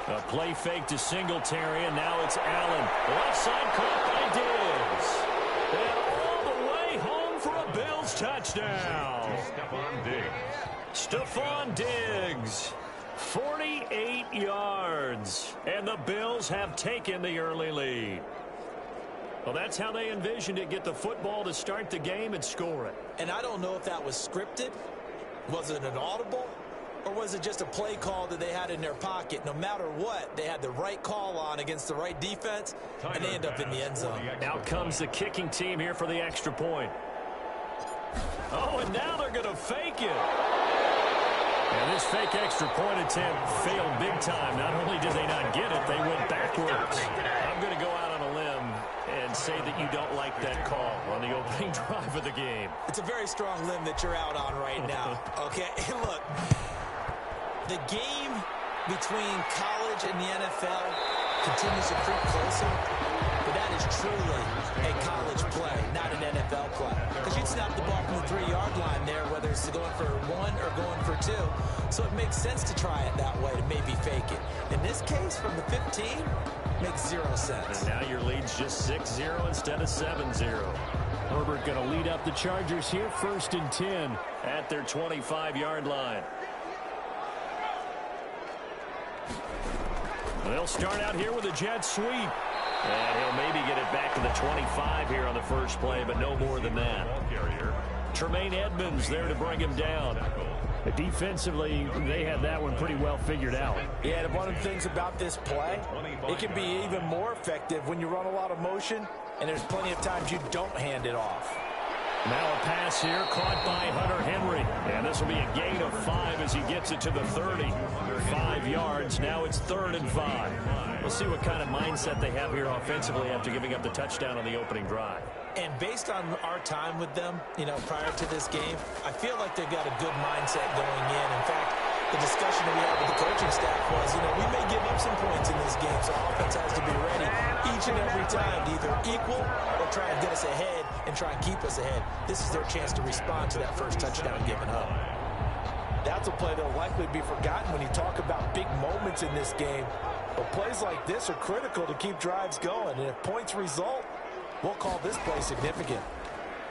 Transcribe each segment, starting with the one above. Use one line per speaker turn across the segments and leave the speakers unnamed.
A play fake to Singletary, and now it's Allen. Left side caught by Diggs. And all the way home for a Bills touchdown. Stephon Diggs. 48 yards. And the Bills have taken the early lead. Well, that's how they envisioned it. Get the football to start the game and score it.
And I don't know if that was scripted. Was it an audible? Or was it just a play call that they had in their pocket? No matter what, they had the right call on against the right defense, and they end up in the end zone.
Out comes the kicking team here for the extra point. Oh, and now they're going to fake it. And this fake extra point attempt failed big time. Not only did they not get it, they went backwards. I'm going to go out on a limb and say that you don't like that call on the opening drive of the game.
It's a very strong limb that you're out on right now. Okay, look. The game between college and the NFL continues to creep closer, but that is truly a college play, not an NFL play. Because you'd snap the ball from the 3-yard line there, whether it's going for 1 or going for 2. So it makes sense to try it that way to maybe fake it. In this case, from the 15, makes 0 sense.
And now your lead's just 6-0 instead of 7-0. Herbert going to lead up the Chargers here, 1st and 10 at their 25-yard line. They'll start out here with a jet sweep. And he'll maybe get it back to the 25 here on the first play, but no more than that. Tremaine Edmonds there to bring him down. Defensively, they had that one pretty well figured out.
Yeah, and one of the things about this play, it can be even more effective when you run a lot of motion, and there's plenty of times you don't hand it off.
Now a pass here caught by Hunter Henry. And this will be a gain of 5 as he gets it to the 30. 5 yards. Now it's 3rd and 5. We'll see what kind of mindset they have here offensively after giving up the touchdown on the opening drive.
And based on our time with them, prior to this game, I feel like they've got a good mindset going in. In fact, the discussion that we had with the coaching staff was, we may give up some points in this game, so offense has to be ready each and every time to either equal or try and get us ahead and try and keep us ahead. This is their chance to respond to that first touchdown given up.
That's a play that'll likely be forgotten when you talk about big moments in this game. But plays like this are critical to keep drives going, and if points result, we'll call this play significant.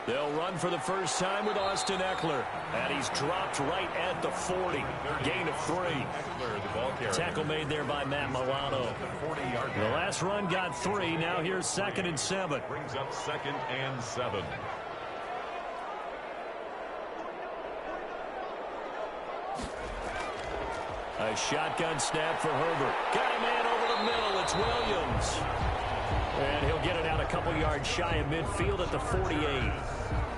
They'll run for the first time with Austin Eckler. And he's dropped right at the 40. Gain of 3. Tackle made there by Matt Milano. The last run got 3. Now here's 2nd and 7.
Brings up 2nd and 7.
A shotgun snap for Herbert. Got a man over the middle. It's Williams. And he'll get it out a couple yards shy of midfield at the 48.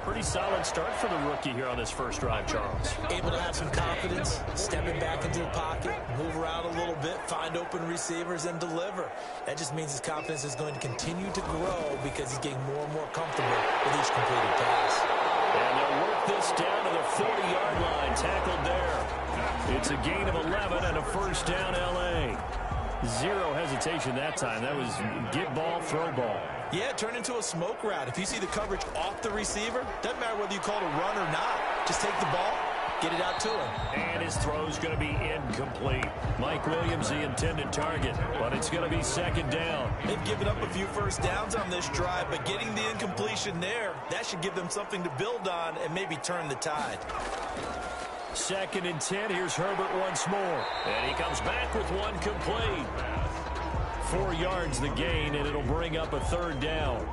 Pretty solid start for the rookie here on this first drive, Charles.
Able to have some confidence, stepping back into the pocket, move around a little bit, find open receivers, and deliver. That just means his confidence is going to continue to grow because he's getting more and more comfortable with each completed pass.
And they'll work this down to the 40-yard line, tackled there. It's a gain of 11 and a first down, L.A. 0 hesitation that time. That was get ball, throw ball.
Yeah, turn into a smoke route. If you see the coverage off the receiver, doesn't matter whether you call it a run or not. Just take the ball, get it out to him.
And his throw's going to be incomplete. Mike Williams, the intended target, but it's going to be 2nd down.
They've given up a few first downs on this drive, but getting the incompletion there, that should give them something to build on and maybe turn the tide.
2nd and 10. Here's Herbert once more. And he comes back with one complete. 4 yards the gain, and it'll bring up a 3rd down.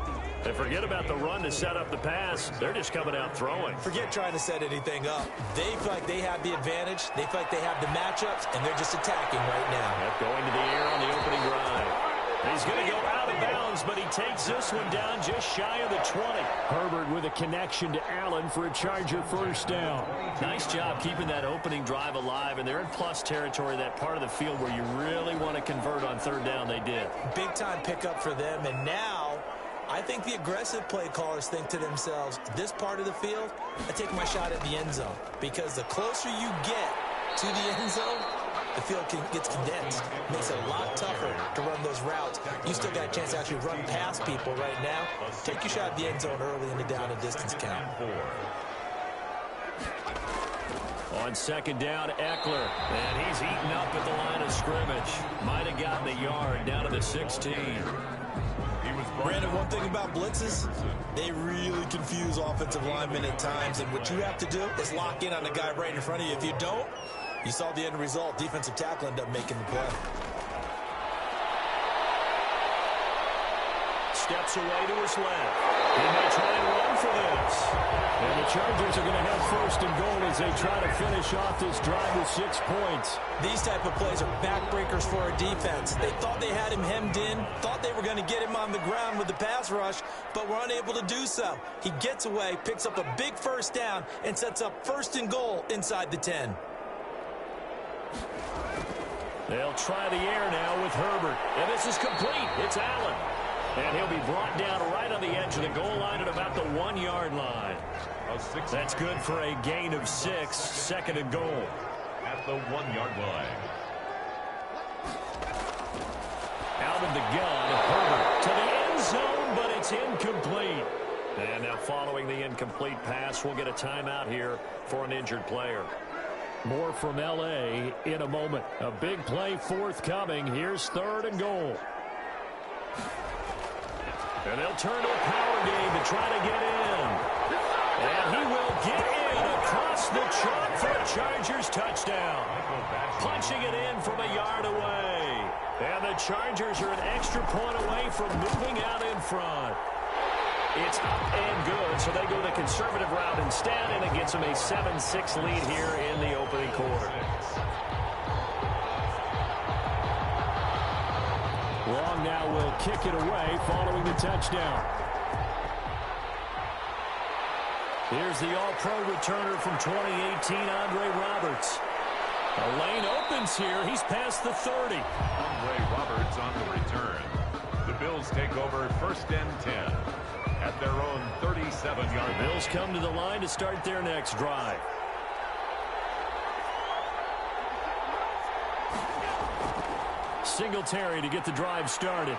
And forget about the run to set up the pass. They're just coming out throwing.
Forget trying to set anything up. They feel like they have the advantage. They feel like they have the matchups, and they're just attacking right now.
Yep, going to the air on the opening drive. He's going to go out of bounds, but he takes this one down just shy of the 20. Herbert with a connection to Allen for a Charger first down. Nice job keeping that opening drive alive, and they're in plus territory, that part of the field where you really want to convert on 3rd down. They did.
Big-time pickup for them, and now I think the aggressive play callers think to themselves, this part of the field, I take my shot at the end zone, because the closer you get to the end zone, the field gets condensed. Makes it a lot tougher to run those routes. You still got a chance to actually run past people right now. Take your shot at the end zone early in the down and distance count.
On second down, Eckler. And he's eaten up at the line of scrimmage. Might have gotten a yard down to the 16.
Brandon, one thing about blitzes, they really confuse offensive linemen at times. And what you have to do is lock in on the guy right in front of you. If you don't, you saw the end result. Defensive tackle ended up making the play.
Steps away to his left. He may try and run for this. And the Chargers are going to have first and goal as they try to finish off this drive with 6 points.
These type of plays are backbreakers for a defense. They thought they had him hemmed in, thought they were going to get him on the ground with the pass rush, but were unable to do so. He gets away, picks up a big first down, and sets up first and goal inside the 10.
They'll try the air now with Herbert. And this is complete. It's Allen. And he'll be brought down right on the edge of the goal line at about the 1 yard line. That's good for a gain of 6, second and goal.
At the 1 yard line.
Out of the gun, Herbert to the end zone, but it's incomplete. And now following the incomplete pass, we'll get a timeout here for an injured player. More from L.A. in a moment. A big play forthcoming. Here's third and goal. And they'll turn to a power game to try to get in. And he will get in across the chalk for a Chargers touchdown. Punching it in from a yard away. And the Chargers are an extra point away from moving out in front. It's up and good, so they go the conservative route instead, and it gets them a 7-6 lead here in the opening quarter. Long now will kick it away following the touchdown. Here's the all-pro returner from 2018, Andre Roberts. A lane opens here. He's past the 30.
Andre Roberts on the return. The Bills take over first and 10 at their own 37-yard.
Bills come to the line to start their next drive. Singletary to get the drive started.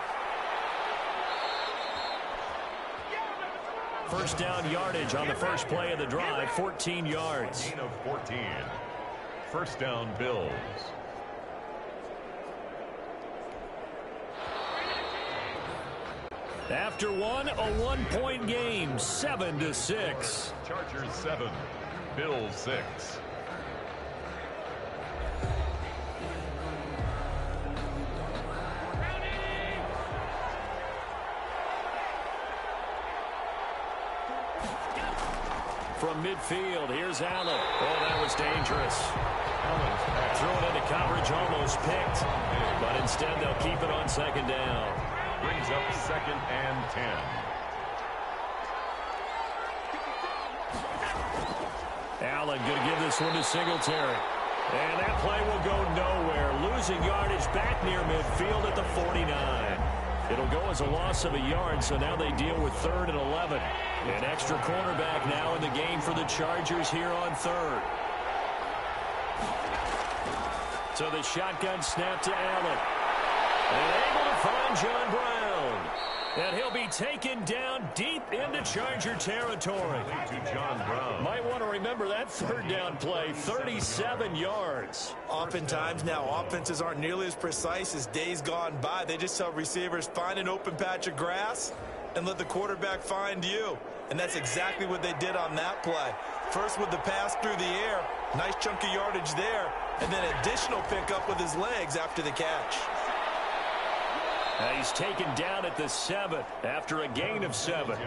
First down yardage on the first play of the drive, 14 yards.
Gain of 14. First down, Bills.
After one, a 1-point game, 7-6.
Chargers 7, Bills 6.
From midfield, here's Allen. Oh, that was dangerous. Thrown into coverage, almost picked. But instead, they'll keep it on second down.
Brings up second and 10.
Allen going to give this one to Singletary. And that play will go nowhere. Losing yardage back near midfield at the 49. It'll go as a loss of a yard, so now they deal with third and 11. An extra cornerback now in the game for the Chargers here on third. So the shotgun snap to Allen. And able to find John Brown. And he'll be taken down deep into Charger territory.
To John Brown.
Might want to remember that third down play, 37 yards.
Oftentimes now, offenses aren't nearly as precise as days gone by. They just tell receivers, find an open patch of grass and let the quarterback find you. And that's exactly what they did on that play. First with the pass through the air, nice chunk of yardage there, and then additional pickup with his legs after the catch.
He's taken down at the 7 after a gain of 7.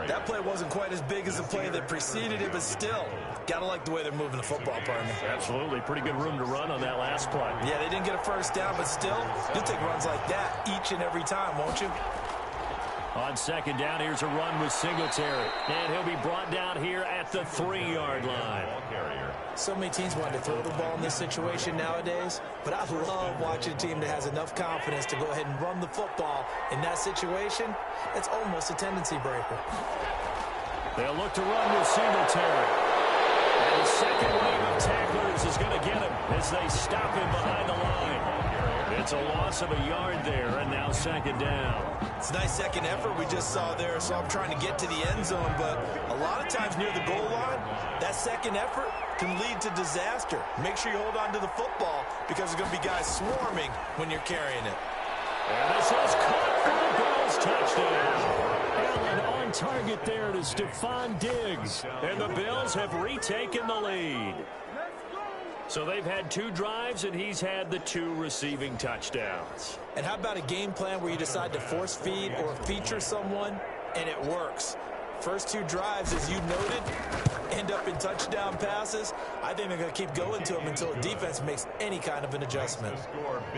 That play wasn't quite as big as the play that preceded it, but still, gotta like the way they're moving the football, partner.
Absolutely. Pretty good room to run on that last play.
Yeah, they didn't get a first down, but still, you'll take runs like that each and every time, won't you?
On second down, here's a run with Singletary. And he'll be brought down here at the 3-yard line.
So many teams want to throw the ball in this situation nowadays, but I love watching a team that has enough confidence to go ahead and run the football in that situation. It's almost a tendency breaker.
They'll look to run with Singletary. And the second wave of tacklers is going to get him as they stop him behind the line. It's a loss of a yard there, and now second down.
It's a nice second effort we just saw there, so I'm trying to get to the end zone, but a lot of times near the goal line, that second effort can lead to disaster. Make sure you hold on to the football because there's going to be guys swarming when you're carrying it.
And this is caught for the Bills touchdown. Allen on target there to Stephon Diggs. And the Bills have retaken the lead. So they've had 2 drives, and he's had the 2 receiving touchdowns.
And how about a game plan where you decide to force feed or feature someone, and it works? First 2 drives, as you noted, end up in touchdown passes. I think they're going to keep going to them until the defense makes any kind of an adjustment.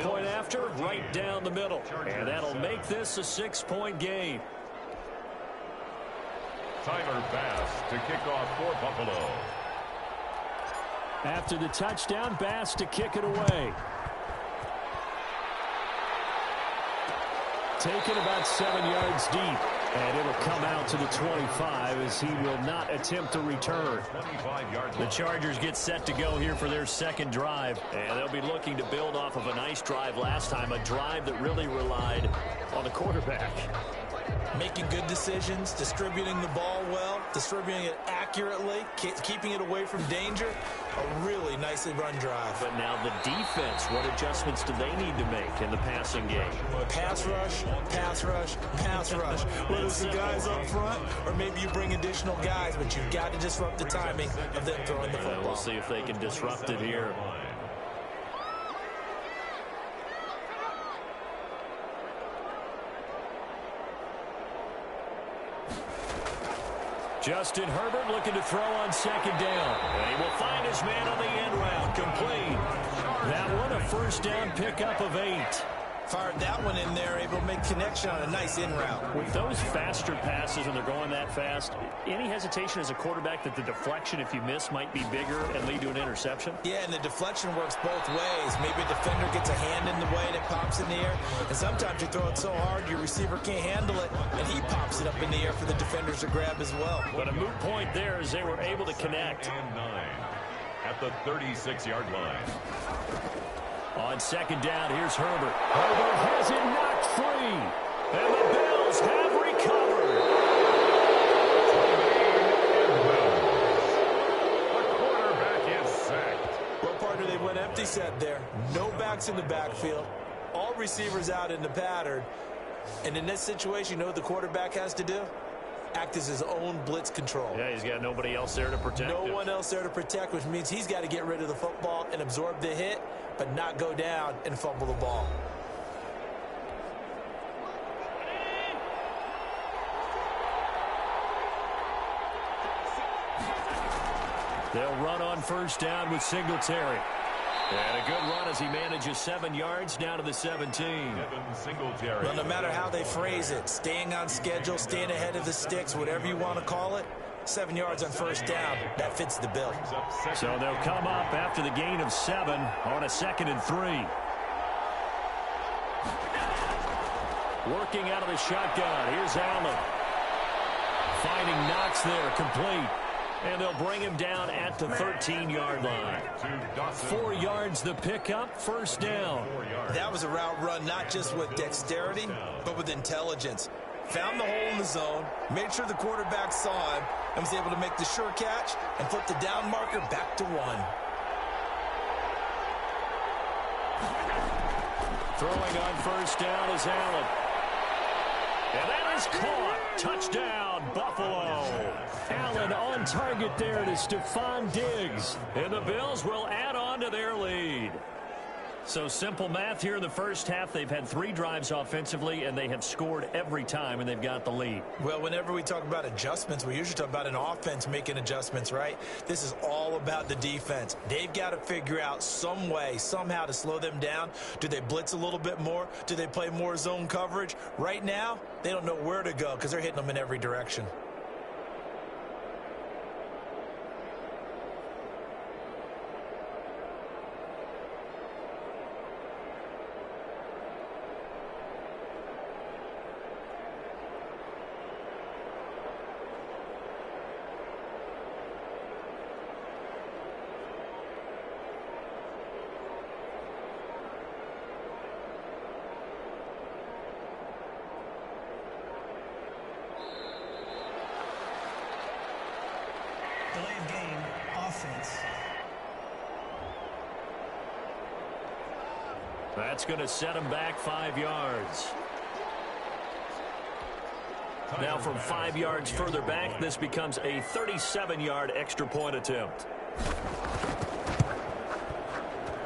Point after, right down the middle. And that'll make this a 6-point game.
Tyler Bass to kick off for Buffalo.
After the touchdown, Bass to kick it away. Taken about 7 yards deep. And it'll come out to the 25 as he will not attempt to return. The Chargers get set to go here for their second drive. And they'll be looking to build off of a nice drive last time, a drive that really relied on the quarterback.
Making good decisions, distributing the ball well, distributing it accurately, keeping it away from danger. A really nicely run drive.
But now the defense, what adjustments do they need to make in the passing game?
Pass rush, pass rush, pass rush. Whether it's the guys up front or maybe you bring additional guys, but you've got to disrupt the timing of them throwing the football.
We'll see if they can disrupt it here. Justin Herbert looking to throw on second down. And he will find his man on the end route. Complete. That one a first down pickup of 8.
Fired that one in there, able to make connection on a nice in route.
With those faster passes when they're going that fast, any hesitation as a quarterback that the deflection, if you miss, might be bigger and lead to an interception?
Yeah, and the deflection works both ways. Maybe a defender gets a hand in the way and it pops in the air. And sometimes you throw it so hard your receiver can't handle it, and he pops it up in the air for the defenders to grab as well.
But a moot point there as they were able to connect.
And 9 at the 36-yard line.
On second down, here's Herbert. Herbert has it knocked free. And the Bills have recovered.
The quarterback is sacked.
Well, partner, they went empty set there. No backs in the backfield. All receivers out in the pattern. And in this situation, you know what the quarterback has to do? Act as his own blitz control.
Yeah, he's got nobody else there to protect him.
No one else there to protect, which means he's got to get rid of the football and absorb the hit, but not go down and fumble the ball.
They'll run on first down with Singletary. And a good run as he manages 7 yards down to the 17.
Singletary.
Well, no matter how they phrase it, staying on schedule, staying ahead of the sticks, whatever you want to call it, 7 yards on first down, that fits the bill.
So they'll come up after the gain of 7 on a 2nd and 3. Working out of the shotgun. Here's Allen. Finding Knox there, complete. And they'll bring him down at the 13-yard line. 4 yards the pickup, first down.
That was a route run not just with dexterity, but with intelligence. Found the hole in the zone, made sure the quarterback saw him, and was able to make the sure catch and flip the down marker back to 1.
Throwing on first down is Allen. And that is caught. Touchdown, Buffalo. Allen on target there to Stephon Diggs. And the Bills will add on to their lead. So simple math here in the first half. They've had 3 drives offensively, and they have scored every time, and they've got the lead.
Well, whenever we talk about adjustments, we usually talk about an offense making adjustments, right? This is all about the defense. They've got to figure out some way, somehow to slow them down. Do they blitz a little bit more? Do they play more zone coverage? Right now, they don't know where to go because they're hitting them in every direction.
Delay of game, offense.
That's going to set him back 5 yards. Now from 5 yards further back, this becomes a 37-yard extra point attempt.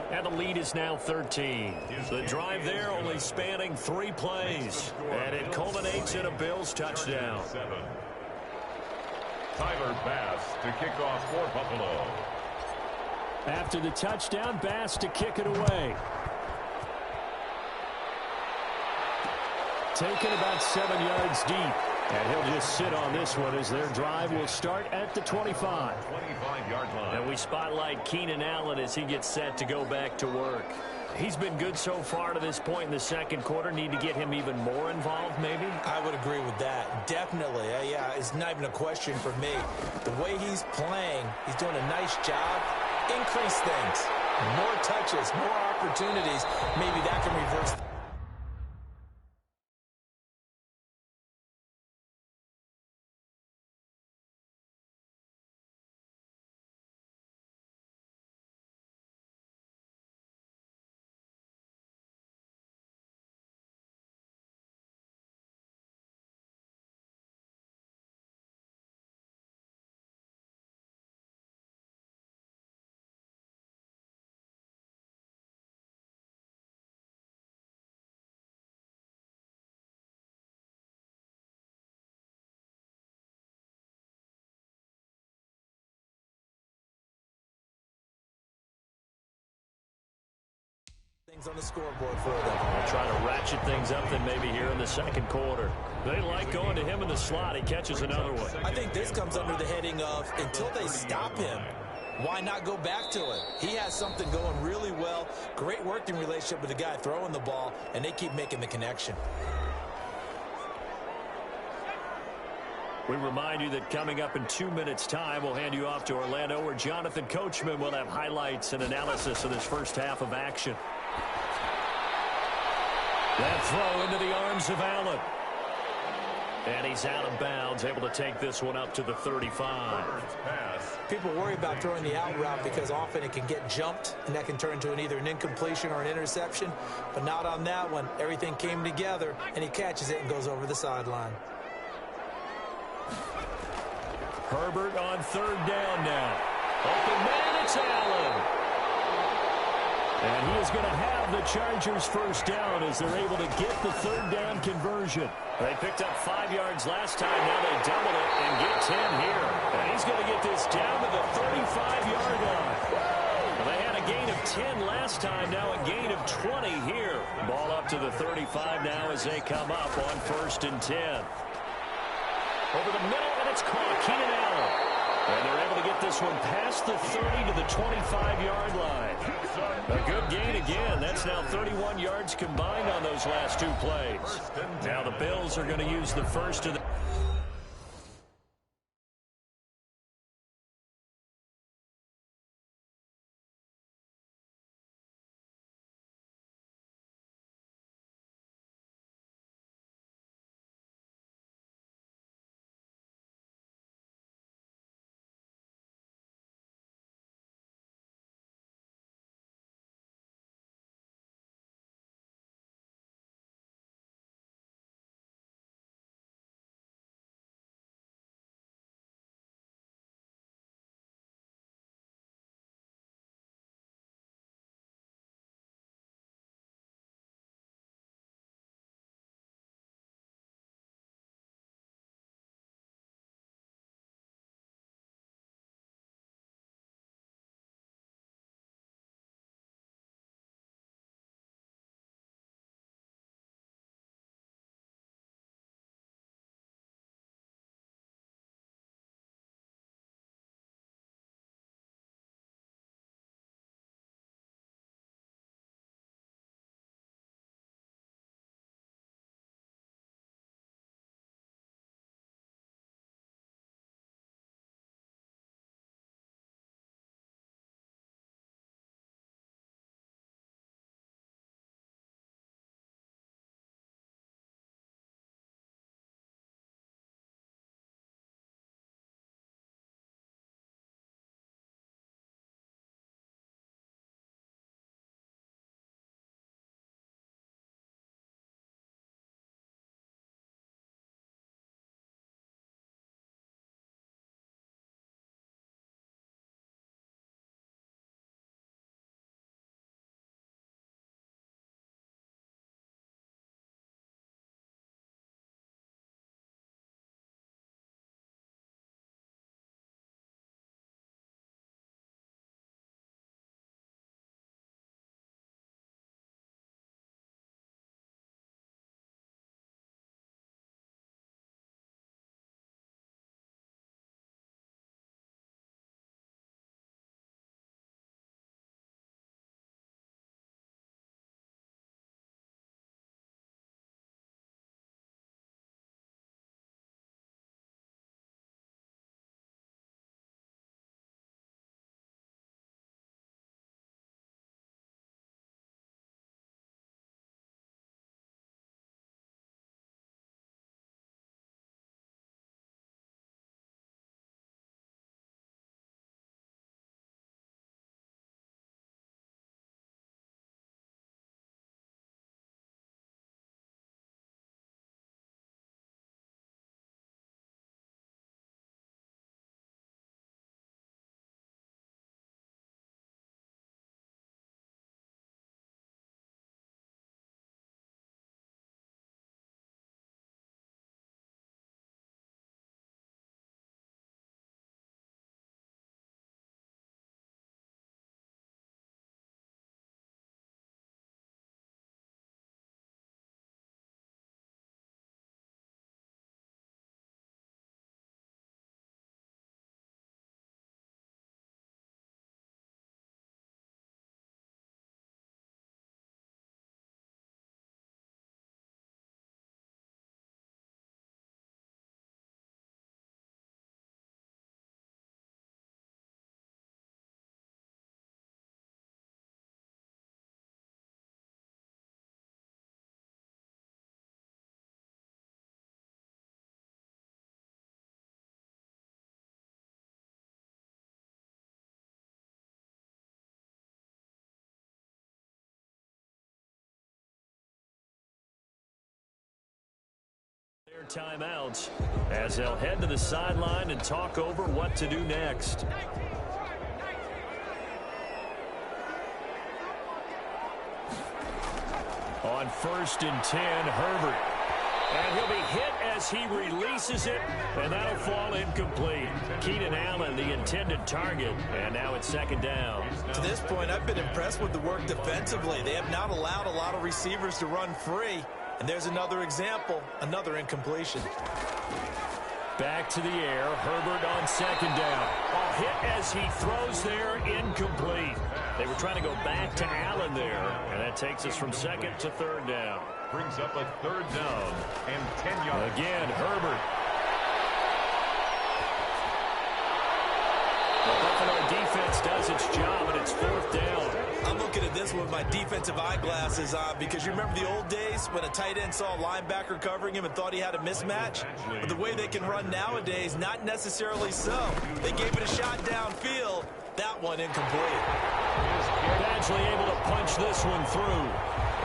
And the lead is now 13. The drive there only spanning 3 plays. And it culminates in a Bills touchdown.
Tyler Bass to kick off for Buffalo.
After the touchdown, Bass to kick it away. Taken about 7 yards deep. And he'll just sit on this one as their drive will start at the 25.
25-yard line.
And we spotlight Keenan Allen as he gets set to go back to work. He's been good so far to this point in the second quarter. Need to get him even more involved, maybe?
I would agree with that. Definitely. Yeah, it's not even a question for me. The way he's playing, he's doing a nice job. Increase things. More touches, more opportunities. Maybe that can reverse. Things on the scoreboard for them.
They'll try to ratchet things up then maybe here in the second quarter. They like going to him in the slot. He catches another one.
I think this comes under the heading of until they stop him, why not go back to it? He has something going really well. Great working relationship with the guy throwing the ball, and they keep making the connection.
We remind you that coming up in 2 minutes' time, we'll hand you off to Orlando, where Jonathan Coachman will have highlights and analysis of this first half of action. That throw into the arms of Allen. And he's out of bounds, able to take this one up to the 35.
People worry about throwing the out route because often it can get jumped, and that can turn into either an incompletion or an interception. But not on that one. Everything came together, and he catches it and goes over the sideline.
Herbert on third down now. Open man, it's Allen. And he is going to have the Chargers first down as they're able to get the third down conversion. They picked up 5 yards last time. Now they double it and get 10 here. And he's going to get this down to the 35-yard line. Well, they had a gain of 10 last time. Now a gain of 20 here. Ball up to the 35 now as they come up on 1st and 10. Over the middle, and it's caught. Keenan Allen. And they're able to get this one past the 30 to the 25-yard line. A good gain again. That's now 31 yards combined on those last 2 plays. Now the Bills are going to use the first of the... Timeouts as they'll head to the sideline and talk over what to do next. On 1st and 10, Herbert. And he'll be hit as he releases it, and that'll fall incomplete. Keenan Allen, the intended target, and now it's 2nd down.
To this point, I've been impressed with the work defensively. They have not allowed a lot of receivers to run free. And there's another example, another incompletion.
Back to the air, Herbert on 2nd down. A hit as he throws there, incomplete. They were trying to go back to Allen there, and that takes us from 2nd to 3rd down.
Brings up a 3rd down and 10 yards.
Again, Herbert. The Buffalo defense does its job, and it's 4th down.
I'm looking at this with my defensive eyeglasses on because you remember the old days when a tight end saw a linebacker covering him and thought he had a mismatch? But the way they can run nowadays, not necessarily so. They gave it a shot downfield. That one incomplete.
Badgley able to punch this one through.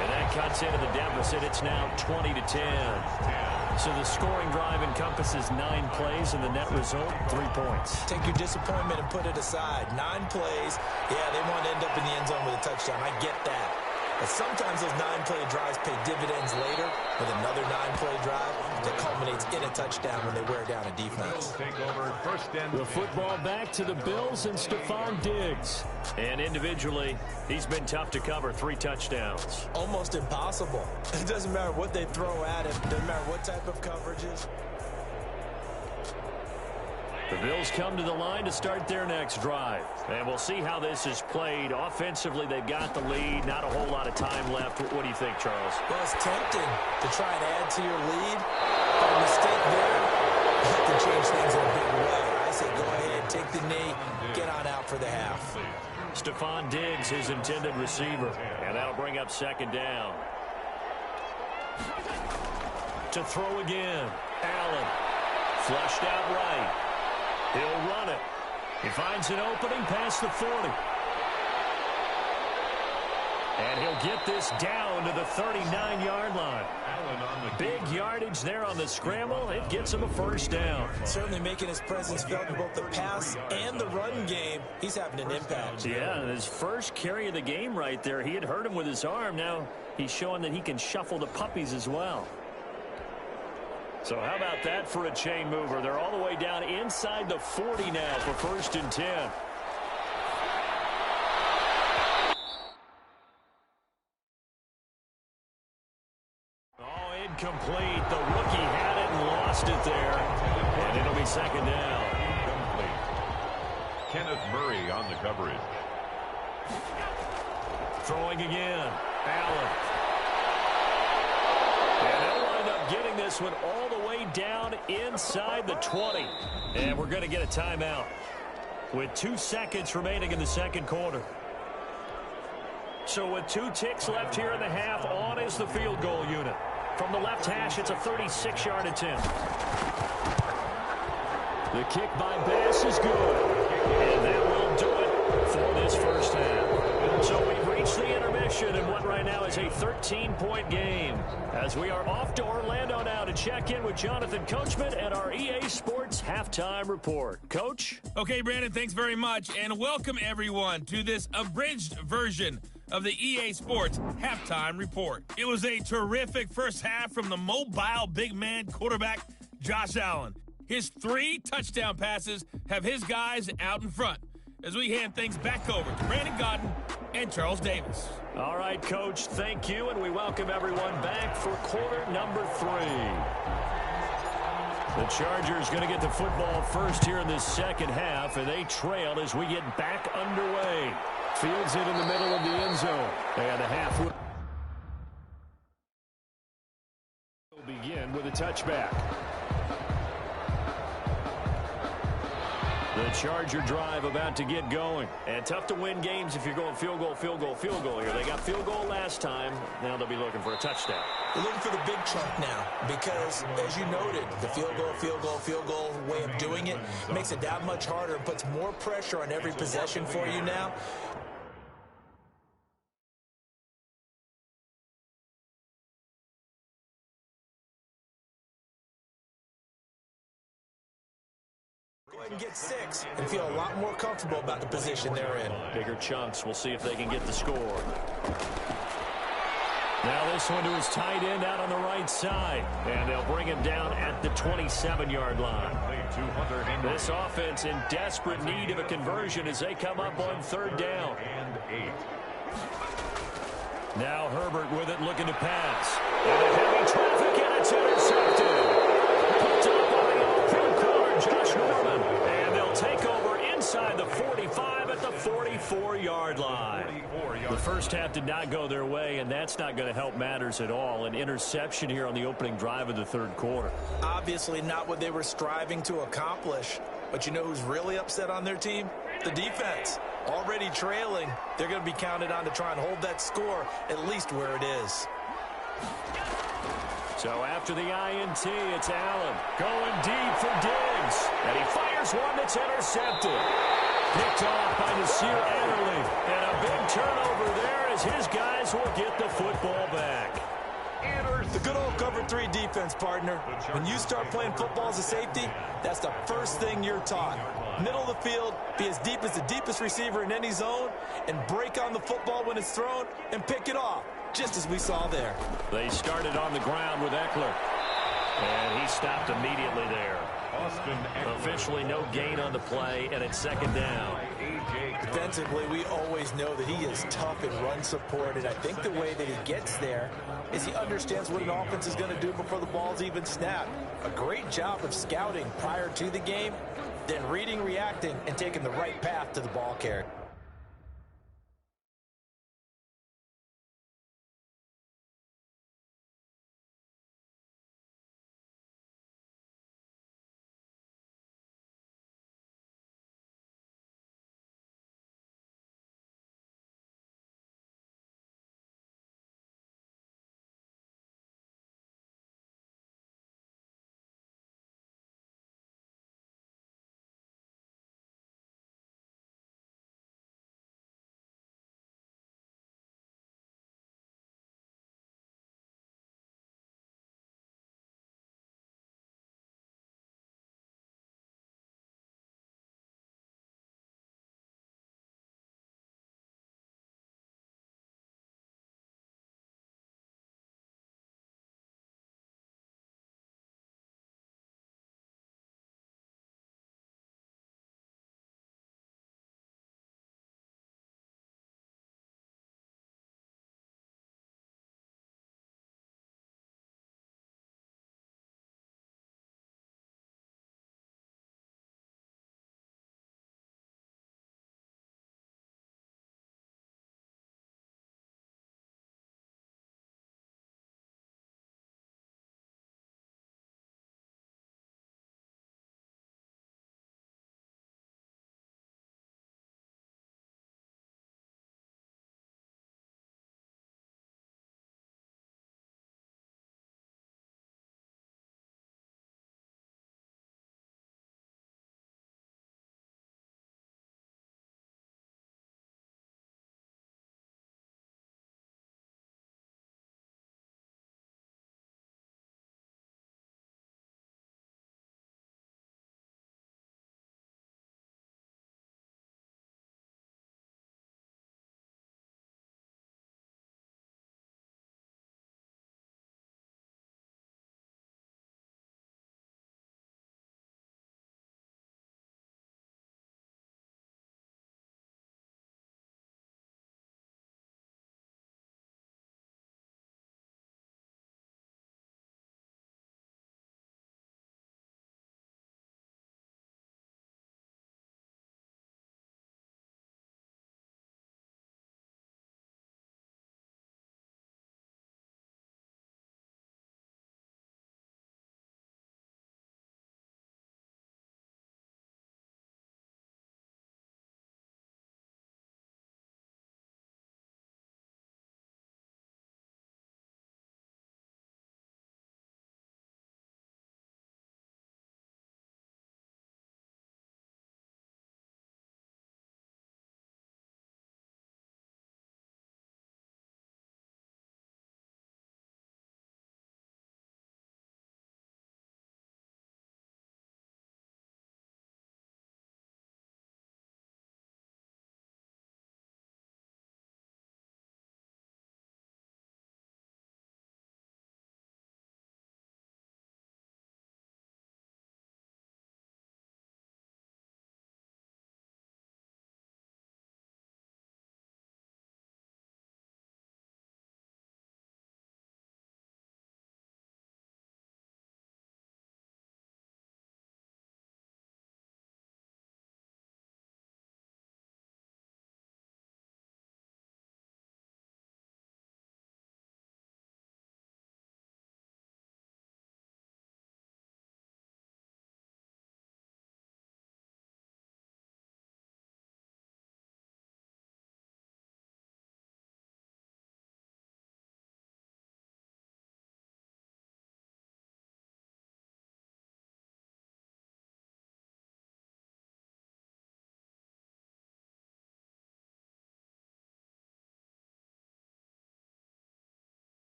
And that cuts into the deficit. It's now 20-10. So the scoring drive encompasses 9 plays, and the net result, 3 points.
Take your disappointment and put it aside. 9 plays. Yeah, they want to end up in the end zone with a touchdown. I get that. But sometimes those 9-play drives pay dividends later with another 9-play drive that culminates in a touchdown when they wear down a defense.
Take over 1st and
the football back to the Bills and Stephon Diggs. And individually, he's been tough to cover. 3 touchdowns.
Almost impossible. It doesn't matter what they throw at him. Doesn't matter what type of coverages.
The Bills come to the line to start their next drive. And we'll see how this is played. Offensively, they've got the lead. Not a whole lot of time left. What do you think, Charles?
Well, it's tempting to try and add to your lead. But a mistake there, that can change things in a big way. I say go ahead, take the knee, get on out for the half.
Stephon Diggs, his intended receiver. And that'll bring up 2nd down. To throw again. Allen. Flushed out right. He'll run it. He finds an opening past the 40. And he'll get this down to the 39-yard line. Big yardage there on the scramble. It gets him a 1st down.
Certainly making his presence felt in both the pass and the run game. He's having an impact.
Yeah, his first carry of the game right there. He had hurt him with his arm. Now he's showing that he can shuffle the puppies as well. So how about that for a chain mover? They're all the way down inside the 40 now for 1st and 10. Oh, incomplete. The rookie had it and lost it there. And it'll be 2nd down.
Complete. Kenneth Murray on the coverage.
Throwing again. Allen. And they'll wind up getting this one all the way down inside the 20. And we're going to get a timeout with 2 seconds remaining in the 2nd quarter. So with 2 ticks left here in the half, on is the field goal unit. From the left hash, it's a 36-yard attempt. The kick by Bass is good. And that will do it for this 1st half. So we've reached the intermission in what right now is a 13-point game. As we are off to Orlando now to check in with Jonathan Coachman and our EA Sports Halftime Report. Coach?
Okay, Brandon, thanks very much. And welcome, everyone, to this abridged version of the EA Sports Halftime Report. It was a terrific first half from the mobile big man quarterback, Josh Allen. His 3 touchdown passes have his guys out in front. As we hand things back over to Brandon Godden and Charles Davis.
All right, Coach, thank you, and we welcome everyone back for quarter number 3. The Chargers going to get the football first here in this 2nd half, and they trail as we get back underway. Fields it in the middle of the end zone. And the half will begin with a touchback. The Charger drive about to get going. And tough to win games if you're going field goal, field goal, field goal here. They got field goal last time. Now they'll be looking for a touchdown.
They're looking for the big chunk now because, as you noted, the field goal way of doing it makes it that much harder and puts more pressure on every possession for you now. ahead and get 6 and feel a lot more comfortable about the position they're in.
Bigger chunks. We'll see if they can get the score. Now this one to his tight end out on the right side. And they'll bring him down at the 27-yard line. This offense in desperate need of a conversion as they come up on 3rd down. Now Herbert with it, looking to pass. And a heavy traffic, and it's intercepted. Picked up by the all-pro corner, Josh Norman. And they'll take over inside the 45 at the 44-yard line. The first half did not go their way, and that's not going to help matters at all. An interception here on the opening drive of the 3rd quarter.
Obviously not what they were striving to accomplish. But you know who's really upset on their team? The defense. Already trailing, they're going to be counted on to try and hold that score at least where it is.
So after the INT, it's Allen going deep for Diggs. And he fires one that's intercepted. Picked off by Nasir Adderley. And a big turnover there as his guys will get the football back.
The good old cover 3 defense, partner. When you start playing football as a safety, that's the first thing you're taught. Middle of the field, be as deep as the deepest receiver in any zone, and break on the football when it's thrown and pick it off, just as we saw there.
They started on the ground with Eckler. And he stopped immediately there. Officially no gain on the play, and it's 2nd down.
Defensively, we always know that he is tough in run support, and I think the way that he gets there is he understands what an offense is going to do before the ball's even snapped. A great job of scouting prior to the game, then reading, reacting, and taking the right path to the ball carrier.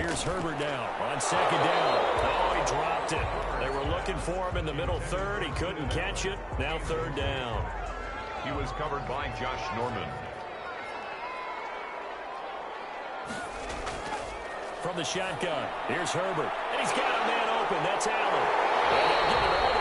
Here's Herbert now on second down. Oh, he dropped it. They were looking for him in the middle third. He couldn't catch it. Now third down.
He was covered by Josh Norman.
From the shotgun, here's Herbert. And he's got a man open. That's Allen. And they'll get it all